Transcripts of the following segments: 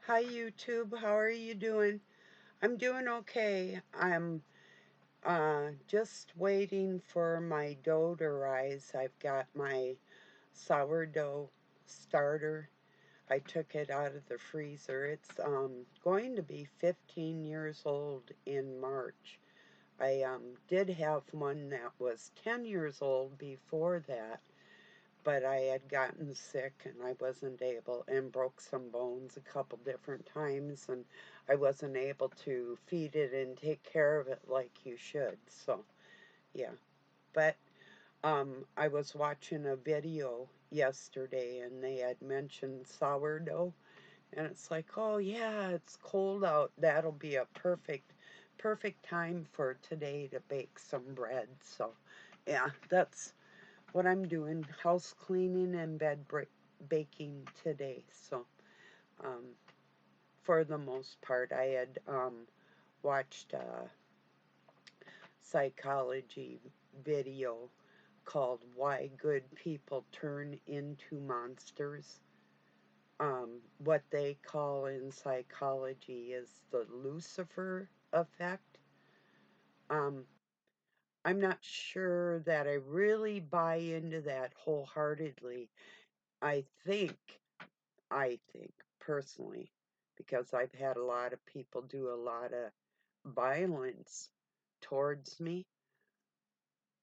Hi YouTube, how are you doing? I'm doing okay. I'm just waiting for my dough to rise. I've got my sourdough starter. I took it out of the freezer. It's going to be 15 years old in March. I did have one that was 10 years old before that, but I had gotten sick and I wasn't able and broke some bones a couple different times, and I wasn't able to feed it and take care of it like you should. So, yeah. But I was watching a video yesterday and they had mentioned sourdough, and it's like, "Oh yeah, it's cold out. That'll be a perfect time for today to bake some bread." So, yeah, that's what I'm doing, house cleaning and baking today. So, um, for the most part, I had watched a psychology video called Why Good People Turn Into Monsters. What they call in psychology is the Lucifer effect. Um, I'm not sure that I really buy into that wholeheartedly. I think I think personally, because I've had a lot of people do a lot of violence towards me,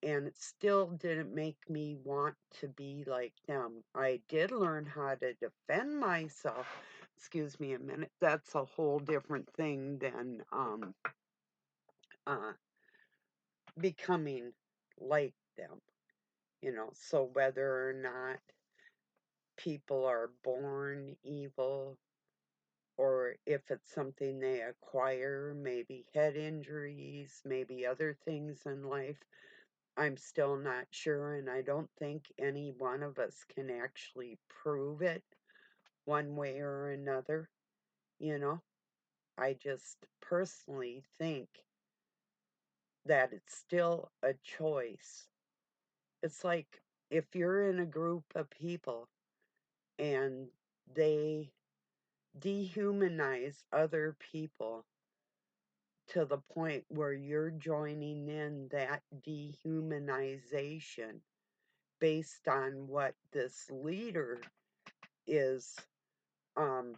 and it still didn't make me want to be like them. I did learn how to defend myself. Excuse me a minute. That's a whole different thing than uh, becoming like them, So whether or not people are born evil, or if it's something they acquire, maybe head injuries, maybe other things in life. I'm still not sure, and I don't think any one of us can actually prove it one way or another, you know? I just personally think that it's still a choice. It's like if you're in a group of people and they dehumanize other people to the point where you're joining in that dehumanization based on what this leader is, um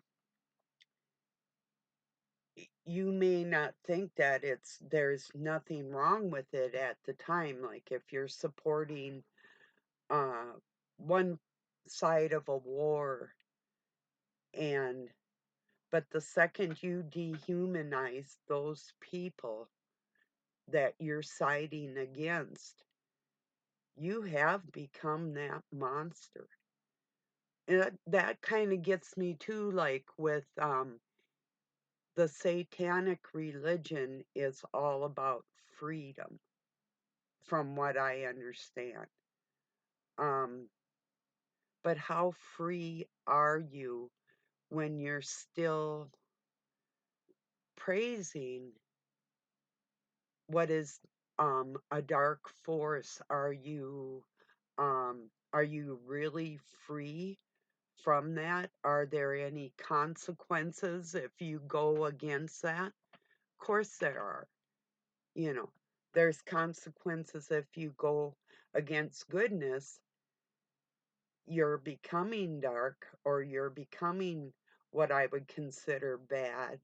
you may not think that there's nothing wrong with it at the time. Like if you're supporting uh one side of a war, and but the second you dehumanize those people that you're siding against, you have become that monster. And that kind of gets me too, like with the satanic religion is all about freedom, from what I understand. Um, but how free are you when you're still praising what is a dark force? Are you really free from that? Are there any consequences if you go against that? Of course there are. You know, there's consequences if you go against goodness. You're becoming dark, or you're becoming what I would consider bad.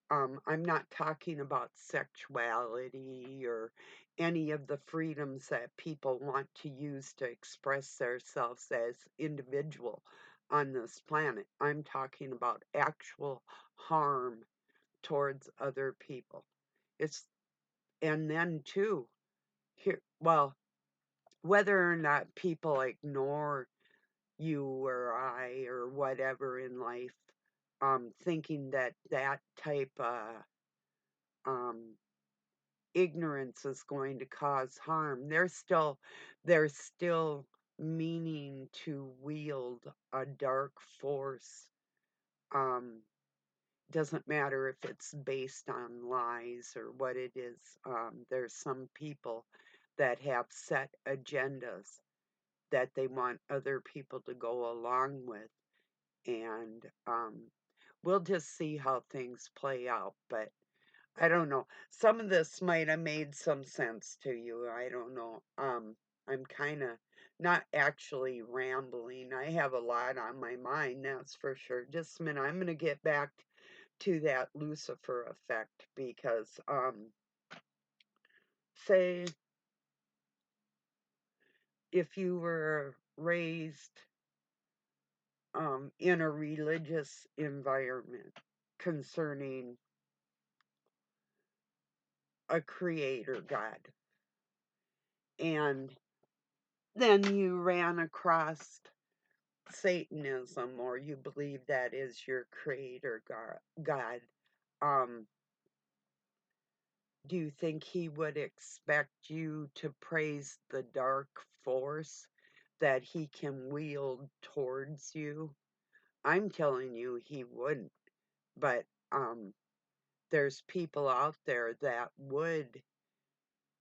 I'm not talking about sexuality or any of the freedoms that people want to use to express themselves as individual on this planet. I'm talking about actual harm towards other people. It's and then too, here, well, whether or not people ignore you or I or whatever in life, thinking that that type of um, ignorance is going to cause harm. There's still meaning to wield a dark force. Um, doesn't matter if it's based on lies or what it is. There's some people that have set agendas that they want other people to go along with, and we'll just see how things play out, but I don't know. Some of this might have made some sense to you. I don't know. I'm kind of not actually rambling. I have a lot on my mind, that's for sure. Just a minute. I'm going to get back to that Lucifer effect because say if you were raised in a religious environment concerning a creator God, and then you ran across Satanism, or you believe that is your creator God, um, do you think he would expect you to praise the dark force that he can wield towards you? I'm telling you, he wouldn't. But there's people out there that would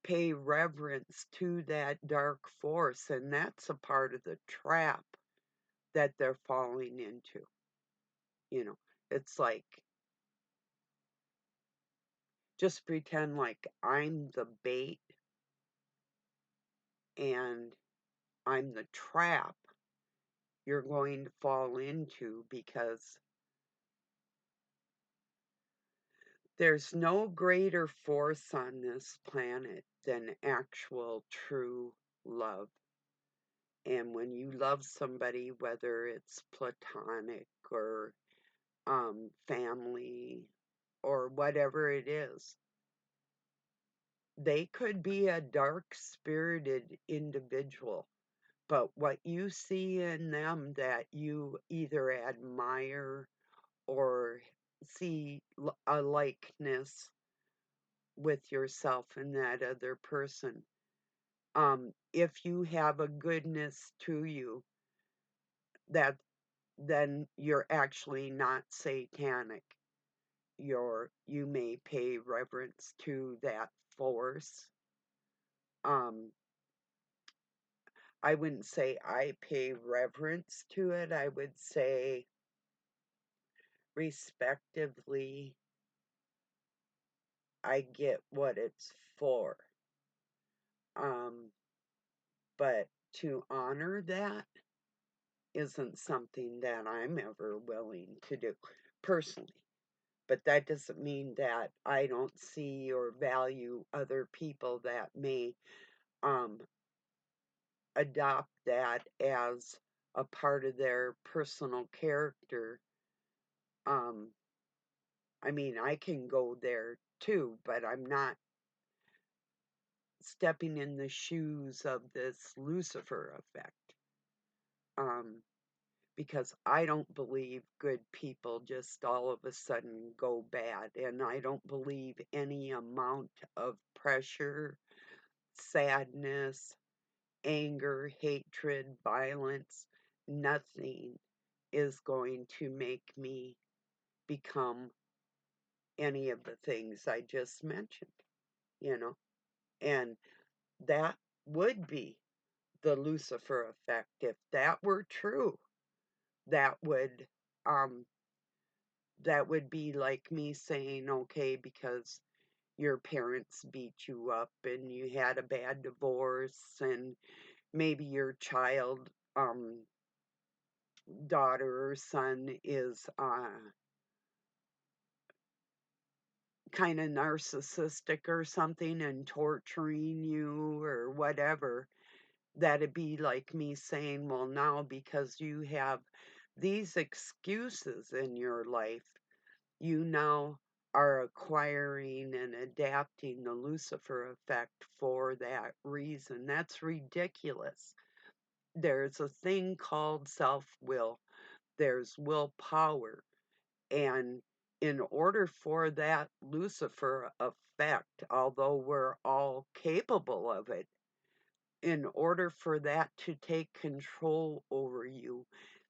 pay reverence to that dark force, and that's a part of the trap that they're falling into. You know, it's like just pretend like I'm the bait and I'm the trap you're going to fall into, because there's no greater force on this planet than actual true love. And when you love somebody, whether it's platonic or family or whatever it is, they could be a dark spirited individual. But what you see in them that you either admire or see a likeness with yourself and that other person, if you have a goodness to you, that then you're actually not satanic. You may pay reverence to that force. Um, I wouldn't say I pay reverence to it. I would say respectively, I get what it's for. Um, but to honor that isn't something that I'm ever willing to do personally. But that doesn't mean that I don't see or value other people that may um, adopt that as a part of their personal character. Um, I mean, I can go there too, but I'm not stepping in the shoes of this Lucifer effect. Um, because I don't believe good people just all of a sudden go bad. And I don't believe any amount of pressure, sadness, anger, hatred, violence, nothing is going to make me become any of the things I just mentioned, you know? And that would be the Lucifer effect. If that were true, that would um that would be like me saying, okay, because your parents beat you up and you had a bad divorce and maybe your child daughter or son is kind of narcissistic or something and torturing you or whatever, that'd be like me saying, well, now because you have these excuses in your life, you now are acquiring and adapting the Lucifer effect for that reason. That's ridiculous. There's a thing called self will, there's willpower. And in order for that Lucifer effect, although we're all capable of it, in order for that to take control over you,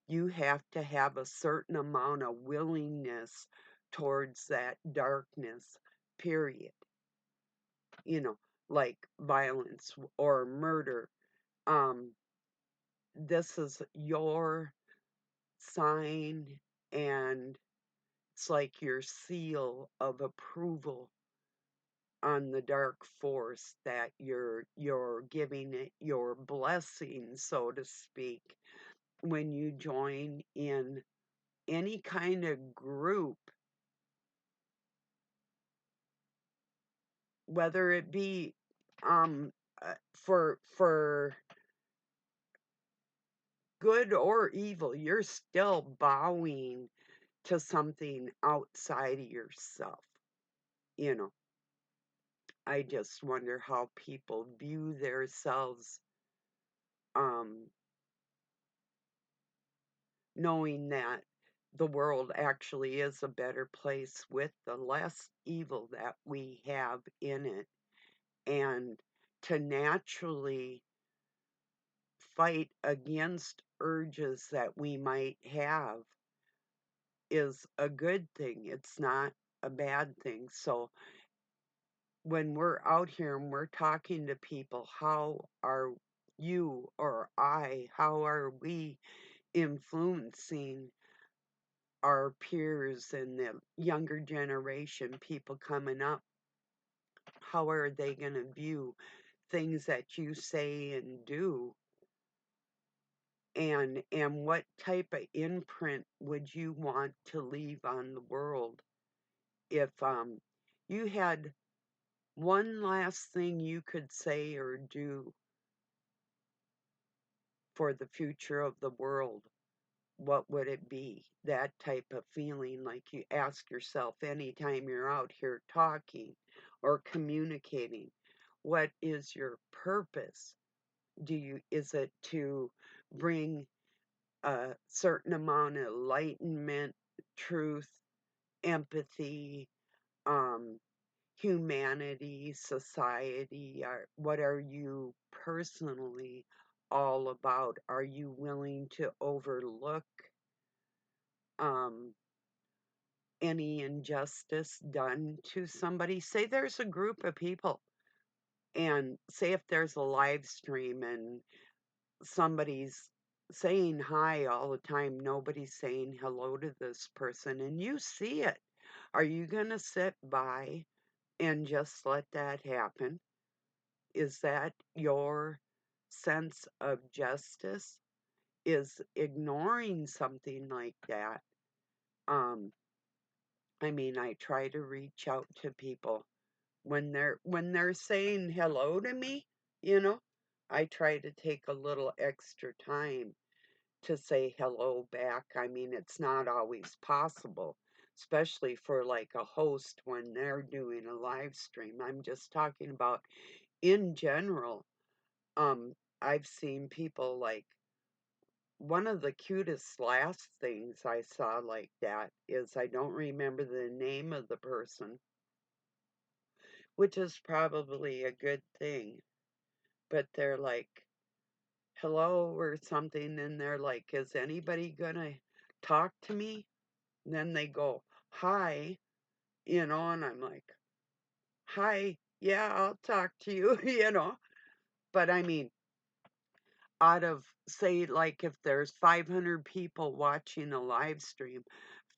you have to have a certain amount of willingness towards that darkness, period. You know, like violence or murder. Um, this is your sign, and it's like your seal of approval on the dark force that you're giving it your blessing, so to speak, when you join in any kind of group, whether it be for good or evil, you're still bowing to something outside of yourself. You know, I just wonder how people view themselves, um, knowing that the world actually is a better place with the less evil that we have in it, and to naturally fight against urges that we might have is a good thing. It's not a bad thing. So when we're out here and we're talking to people, how are you or how are we influencing our peers and the younger generation, people coming up? How are they going to view things that you say and do? And what type of imprint would you want to leave on the world if you had one last thing you could say or do for the future of the world? What would it be? That type of feeling, like you ask yourself anytime you're out here talking or communicating, what is your purpose? Is it to bring a certain amount of enlightenment, truth, empathy, um, humanity, society? What are you personally all about? Are you willing to overlook um, any injustice done to somebody? Say there's a group of people, and say if there's a live stream and somebody's saying hi all the time, nobody's saying hello to this person, and you see it. Are you going to sit by and just let that happen? Is that your sense of justice? Is ignoring something like that? Um, I mean, I try to reach out to people when they're saying hello to me, you know, I try to take a little extra time to say hello back. I mean, it's not always possible, especially for like a host when they're doing a live stream. I'm just talking about in general. Um, I've seen people like one of the cutest last things I saw like that is I don't remember the name of the person, which is probably a good thing, but they're like, hello or something, and they're like, is anybody gonna talk to me? And then they go, hi, and I'm like, hi, yeah, I'll talk to you, But I mean, out of, say, like if there's 500 people watching a live stream,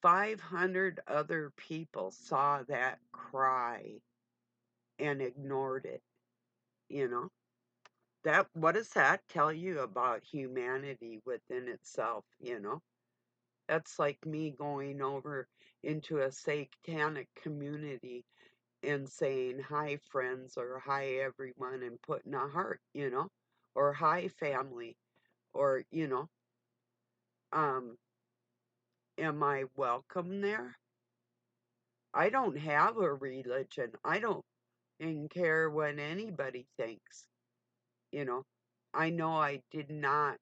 500 other people saw that cry and ignored it, you know? What does that tell you about humanity within itself? That's like me going over into a satanic community and saying hi friends or hi everyone and putting a heart, or hi family, or um am I welcome there? I don't have a religion. I don't even care what anybody thinks, you know. I know I did not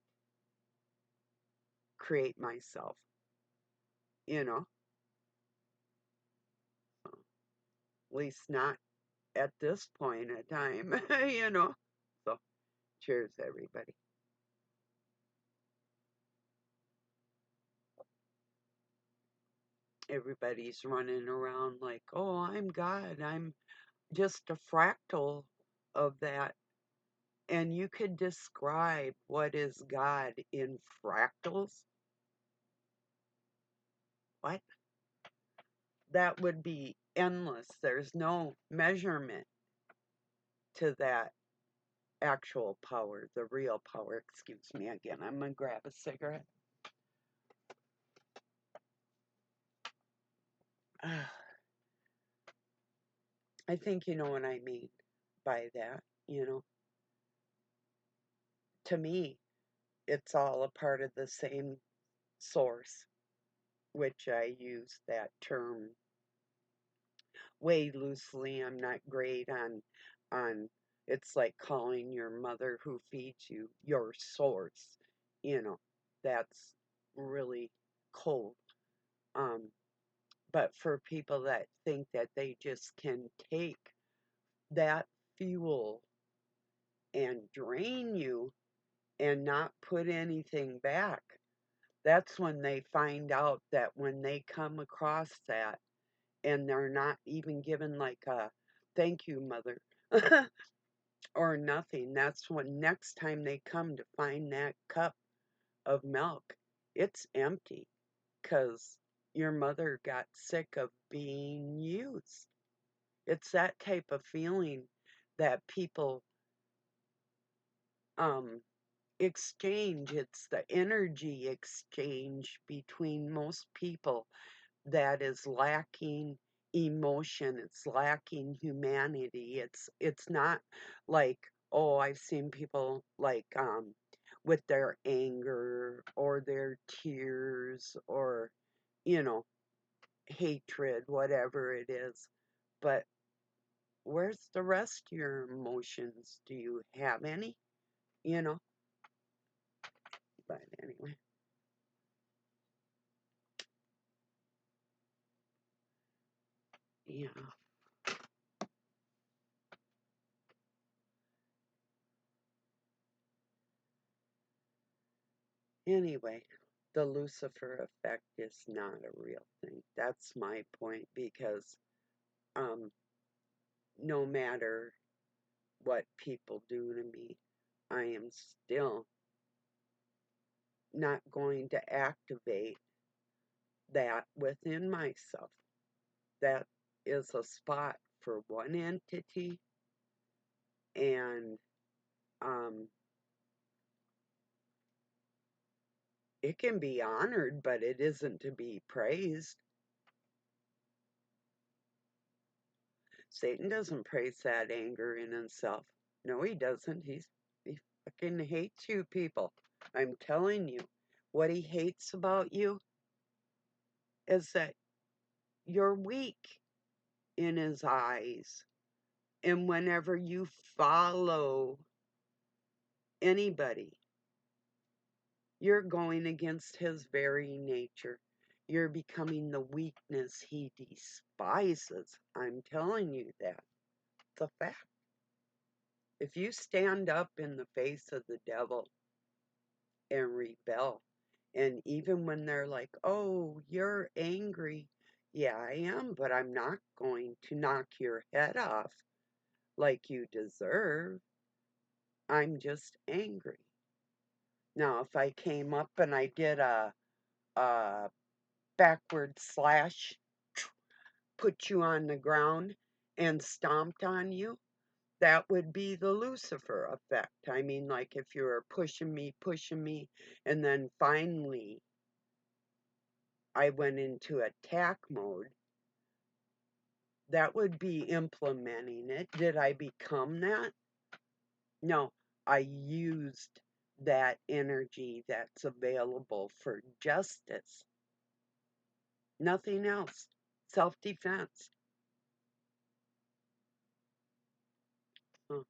create myself, you know, at least not at this point in time, you know. So, cheers, everybody. Everybody's running around like, oh, I'm God. I'm just a fractal of that. And you could describe what is God in fractals? What? that would be endless. There's no measurement to that actual power, the real power. Excuse me again. I'm going to grab a cigarette. I think you know what I mean by that, you know. To me, it's all a part of the same source, which I use that term way loosely. I'm not great on it's like calling your mother who feeds you your source. You know, that's really cold. Um, but for people that think that they just can take that fuel and drain you and not put anything back, that's when they find out that when they come across that and they're not even given like a thank you, mother, or nothing, that's when next time they come to find that cup of milk, it's empty because your mother got sick of being used. It's that type of feeling that people um, exchange. It's the energy exchange between most people that is lacking emotion, it's lacking humanity. It's not like, oh, I've seen people like with their anger or their tears or you know hatred, whatever it is. But where's the rest of your emotions? Do you have any? You know. But anyway, yeah. Anyway, the Lucifer effect is not a real thing. That's my point because um, no matter what people do to me, I am still not going to activate that within myself. That is a spot for one entity, and um, it can be honored, but it isn't to be praised. Satan doesn't praise that anger in himself. No, he doesn't. He fucking hates you people. I'm telling you. What he hates about you is that you're weak in his eyes. And whenever you follow anybody, you're going against his very nature. You're becoming the weakness he despises. I'm telling you that. It's a fact. If you stand up in the face of the devil and rebel, and even when they're like, oh, you're angry. Yeah, I am, but I'm not going to knock your head off like you deserve. I'm just angry. Now, if I came up and I did a backward slash, put you on the ground, and stomped on you, that would be the Lucifer effect. I mean, like if you were pushing me, and then finally I went into attack mode, that would be implementing it. Did I become that? No, I used that energy that's available for justice. Nothing else. Self defense. Huh.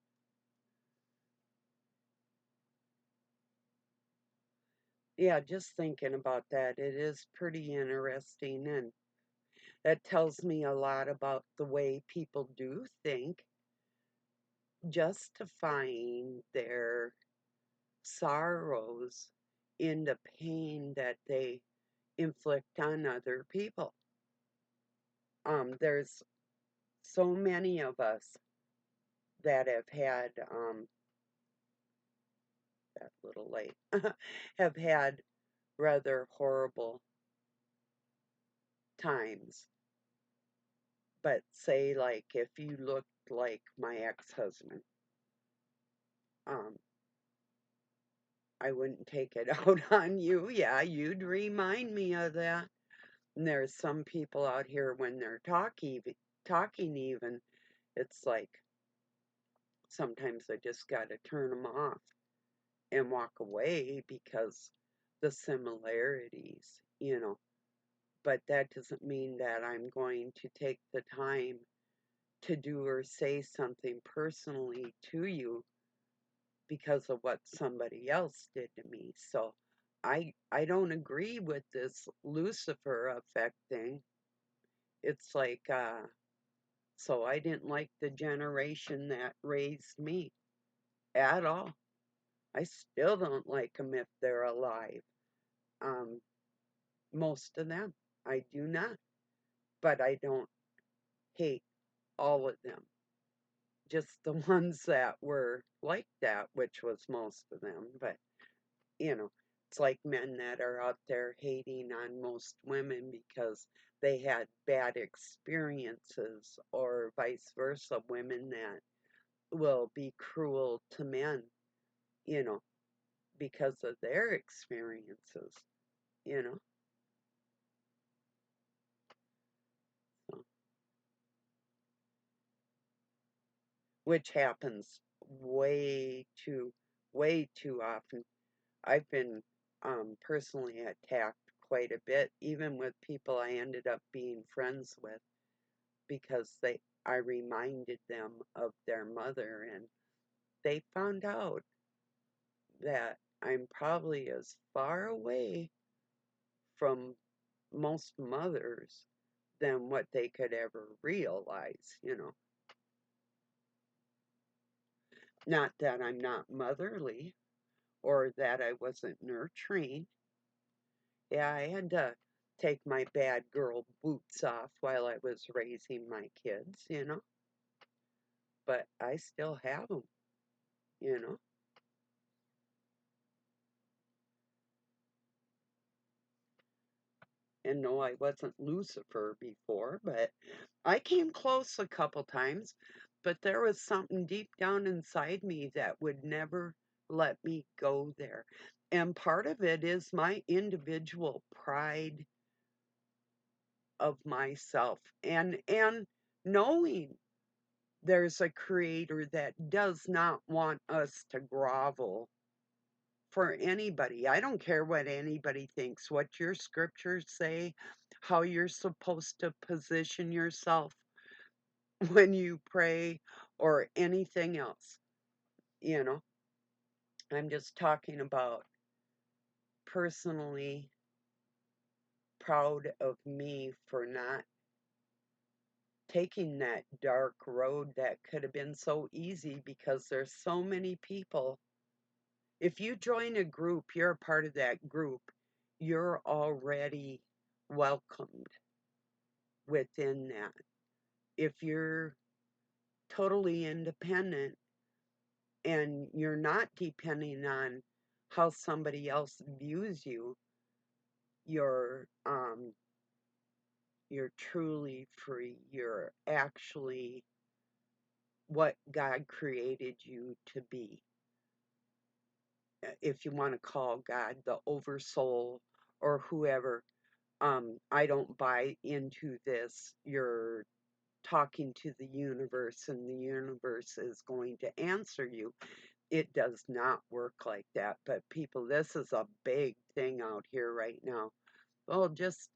Yeah, just thinking about that, it is pretty interesting. And that tells me a lot about the way people do think, justifying their sorrows in the pain that they inflict on other people. There's so many of us that have had that little late have had rather horrible times But say, like, if you looked like my ex-husband, um, I wouldn't take it out on you. Yeah, you'd remind me of that. And there's some people out here when they're talking even, it's like sometimes I just got to turn them off and walk away because the similarities. But that doesn't mean that I'm going to take the time to do or say something personally to you because of what somebody else did to me. So I don't agree with this Lucifer effect thing. It's like so I didn't like the generation that raised me at all. I still don't like them if they're alive. Um, most of them, I do not. But I don't hate all of them. Just the ones that were like that, which was most of them. But, you know, it's like men that are out there hating on most women because they had bad experiences, or vice versa, women that will be cruel to men, you know, because of their experiences, you know, so, which happens way too often. I've been personally attacked quite a bit, even with people I ended up being friends with, because I reminded them of their mother, and they found out that I'm probably as far away from most mothers than what they could ever realize. Not that I'm not motherly or that I wasn't nurturing. Yeah, I had to take my bad girl boots off while I was raising my kids, but I still have them. And no, I wasn't Lucifer before, but I came close a couple times. But there was something deep down inside me that would never let me go there. And part of it is my individual pride of myself, and knowing there's a creator that does not want us to grovel for anybody. I don't care what anybody thinks, what your scriptures say, how you're supposed to position yourself when you pray or anything else. You know, I'm just talking about personally proud of me for not taking that dark road that could have been so easy because there's so many people. If you join a group, you're a part of that group, you're already welcomed within that. If you're totally independent and you're not depending on how somebody else views you, you're you're truly free. You're actually what God created you to be. If you want to call God the oversoul or whoever, I don't buy into this. You're talking to the universe and the universe is going to answer you. It does not work like that. But people, this is a big thing out here right now. Well, just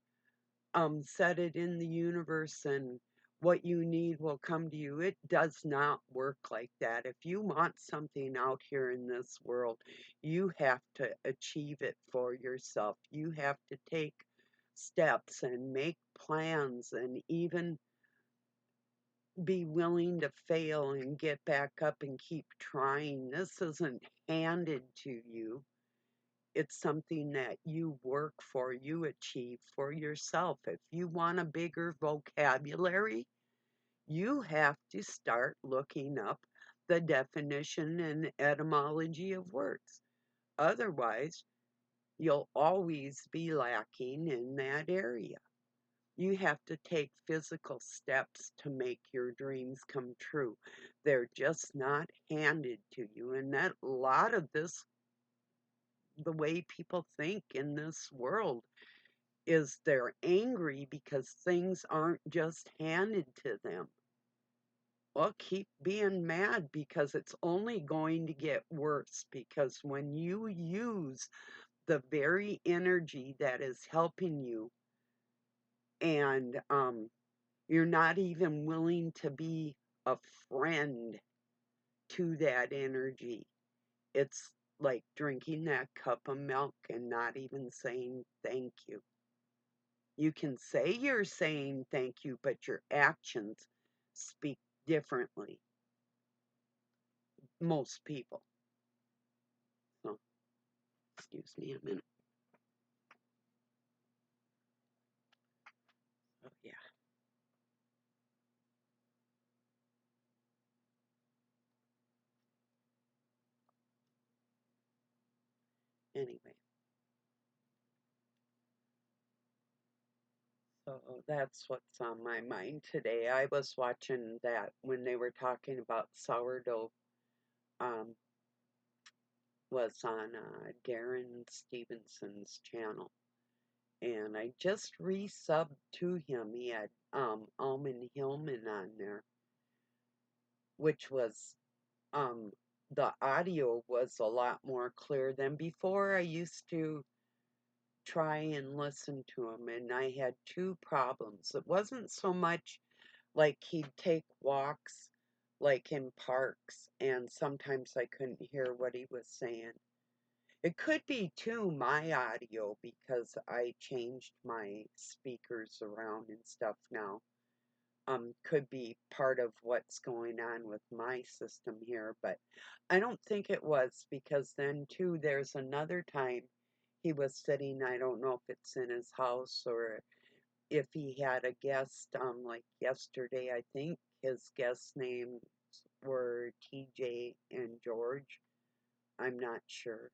set it in the universe and what you need will come to you. It does not work like that. If you want something out here in this world, you have to achieve it for yourself. You have to take steps and make plans and even be willing to fail and get back up and keep trying. This isn't handed to you. It's something that you work for, you achieve for yourself. If you want a bigger vocabulary, you have to start looking up the definition and etymology of words. Otherwise, you'll always be lacking in that area. You have to take physical steps to make your dreams come true. They're just not handed to you. And that a lot of this, the way people think in this world, is they're angry because things aren't just handed to them. Well, keep being mad because it's only going to get worse. Because when you use the very energy that is helping you and you're not even willing to be a friend to that energy, it's like drinking that cup of milk and not even saying thank you. You can say you're saying thank you, but your actions speak differently. Most people. So, excuse me a minute. Oh, yeah. Anyway, so that's what's on my mind today. I was watching that when they were talking about sourdough, um, was on Darren Stevenson's channel. And I just resubbed to him. He had Almond Hillman on there, which was um, the audio was a lot more clear than before. I used to try and listen to him, and I had two problems. It wasn't so much like he'd take walks like in parks, and sometimes I couldn't hear what he was saying. It could be too my audio because I changed my speakers around and stuff now. Could be part of what's going on with my system here, but I don't think it was because then too there's another time he was sitting, I don't know if it's in his house or if he had a guest, like yesterday, I think his guest names were TJ and George. I'm not sure,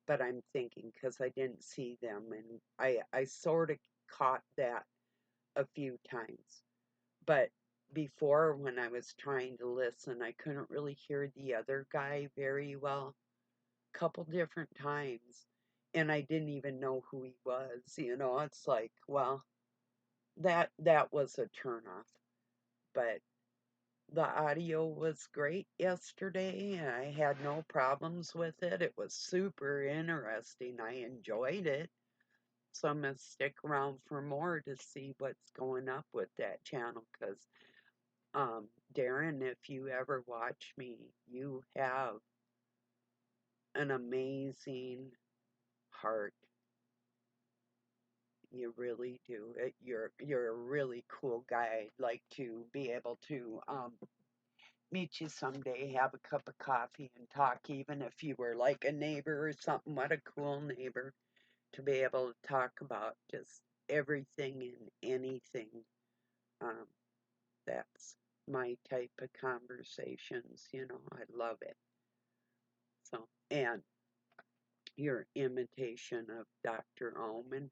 but I'm thinking because I didn't see them, and I sort of caught that a few times. But before, when I was trying to listen, I couldn't really hear the other guy very well. Couple different times, and I didn't even know who he was. It's like, well, that was a turnoff. But the audio was great yesterday, and I had no problems with it. It was super interesting. I enjoyed it. So I'm going to stick around for more to see what's going up with that channel because, Darren, if you ever watch me, you have an amazing heart. You really do. You're a really cool guy. I'd like to be able to meet you someday, have a cup of coffee, and talk, even if you were like a neighbor or something. What a cool neighbor to be able to talk about just everything and anything. Um, that's my type of conversations. I love it. So, and your imitation of Dr. Omen.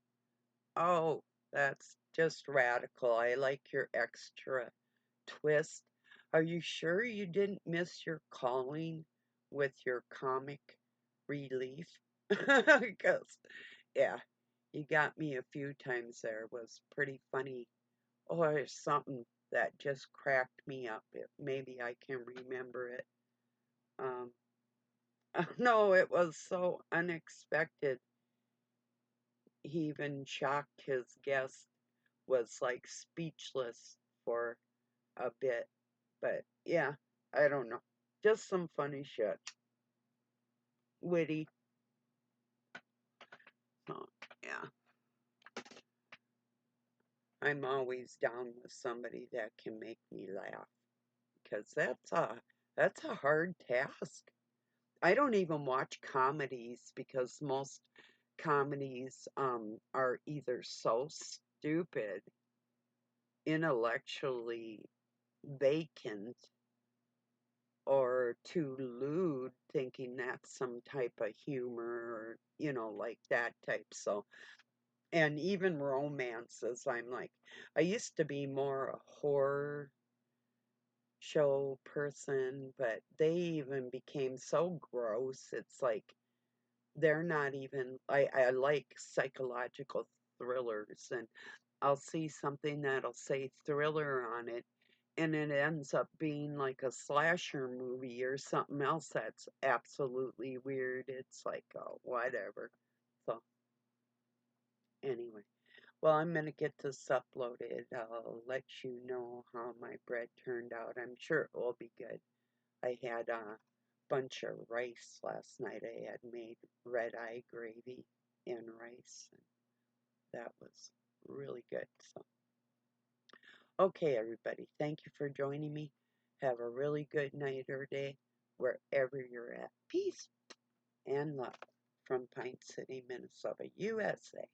Oh, that's just radical. I like your extra twist. Are you sure you didn't miss your calling with your comic relief? Because, yeah, you got me a few times there. It was pretty funny. Oh, there's something that just cracked me up. Maybe I can remember it. Um, no, it was so unexpected. He even shocked his guest, was like speechless for a bit. But yeah, I don't know. Just some funny shit. Witty. So, yeah. I'm always down with somebody that can make me laugh because that's a hard task. I don't even watch comedies because most comedies are either so stupid, intellectually vacant, or too lewd, thinking that's some type of humor or like that type. So And even romances, I'm like, I used to be more a horror show person, but they even became so gross. It's like they're not even, I like psychological thrillers, and I'll see something that'll say thriller on it, and it ends up being like a slasher movie or something else that's absolutely weird. It's like, oh, whatever. So, anyway. Well, I'm going to get this uploaded. I'll let you know how my bread turned out. I'm sure it will be good. I had a bunch of rice last night. I had made red eye gravy and rice, and that was really good. So, okay, everybody, thank you for joining me. Have a really good night or day wherever you're at. Peace and love from Pine City, Minnesota, USA.